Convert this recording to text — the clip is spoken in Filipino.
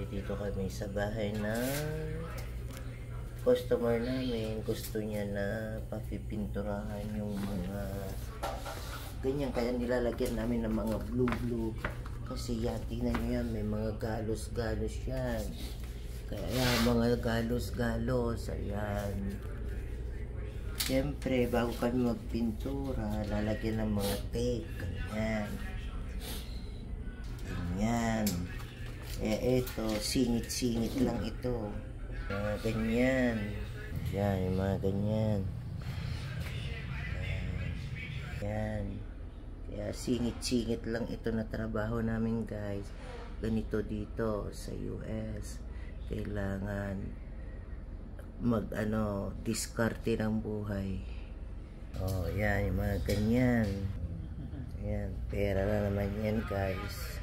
Dito kami sa bahay ng customer namin. Gusto niya na papipinturahan yung mga ganyan. Kaya nilalagyan namin ng mga blue. Kasi yan, tingnan nyo yan, may mga galos-galos yan. Kaya mga galos-galos, ayan. Siyempre, bago kami magpintura, lalagyan ng mga tape. Ganyan. Ganyan. Ito, singit-singit lang ito. Mga ganyan. Yan, yung mga ganyan. Yan. Kaya singit-singit lang ito na trabaho namin, guys. Ganito dito sa US. Kailangan diskarte ng buhay. Oh, yan, yung mga ganyan. Yan, pera na naman yan, guys.